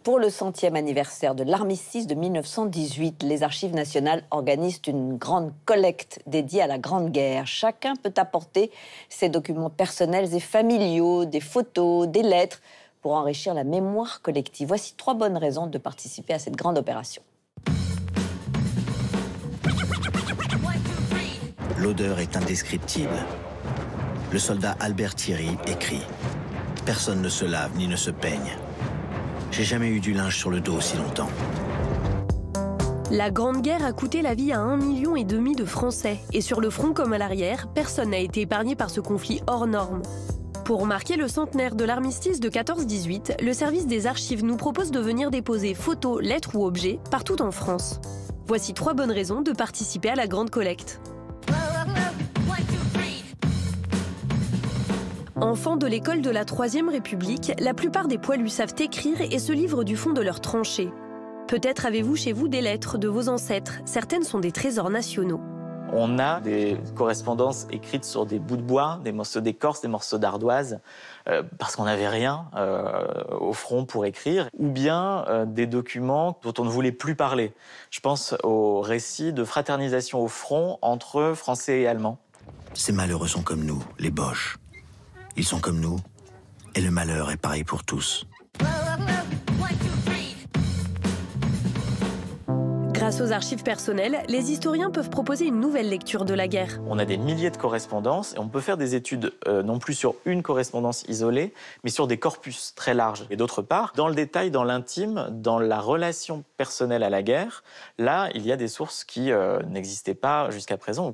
Pour le 100e anniversaire de l'armistice de 1918, les Archives nationales organisent une grande collecte dédiée à la Grande Guerre. Chacun peut apporter ses documents personnels et familiaux, des photos, des lettres, pour enrichir la mémoire collective. Voici 3 bonnes raisons de participer à cette grande opération. L'odeur est indescriptible. Le soldat Albert Thierry écrit « Personne ne se lave ni ne se peigne. J'ai jamais eu du linge sur le dos aussi longtemps. » La Grande Guerre a coûté la vie à 1,5 million de Français. Et sur le front comme à l'arrière, personne n'a été épargné par ce conflit hors norme. Pour marquer le centenaire de l'armistice de 14-18, le service des archives nous propose de venir déposer photos, lettres ou objets partout en France. Voici 3 bonnes raisons de participer à la grande collecte. Enfants de l'école de la Troisième République, la plupart des poilus savent écrire et se livrent du fond de leurs tranchées. Peut-être avez-vous chez vous des lettres de vos ancêtres. Certaines sont des trésors nationaux. On a des correspondances écrites sur des bouts de bois, des morceaux d'écorce, des morceaux d'ardoise, parce qu'on n'avait rien au front pour écrire, ou bien des documents dont on ne voulait plus parler. Je pense aux récits de fraternisation au front entre Français et Allemands. Ces malheureux sont comme nous, les Boches. Ils sont comme nous, et le malheur est pareil pour tous. Grâce aux archives personnelles, les historiens peuvent proposer une nouvelle lecture de la guerre. On a des milliers de correspondances et on peut faire des études non plus sur une correspondance isolée, mais sur des corpus très larges. Et d'autre part, dans le détail, dans l'intime, dans la relation personnelle à la guerre, là, il y a des sources qui n'existaient pas jusqu'à présent.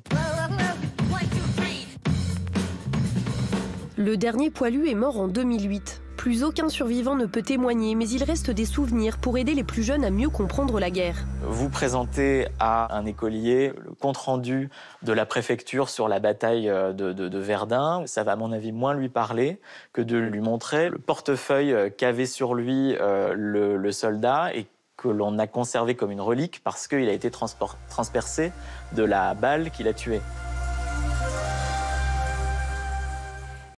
Le dernier poilu est mort en 2008. Plus aucun survivant ne peut témoigner, mais il reste des souvenirs pour aider les plus jeunes à mieux comprendre la guerre. Vous présentez à un écolier le compte-rendu de la préfecture sur la bataille de Verdun. Ça va, à mon avis, moins lui parler que de lui montrer le portefeuille qu'avait sur lui le soldat et que l'on a conservé comme une relique parce qu'il a été transpercé de la balle qui l'a tué.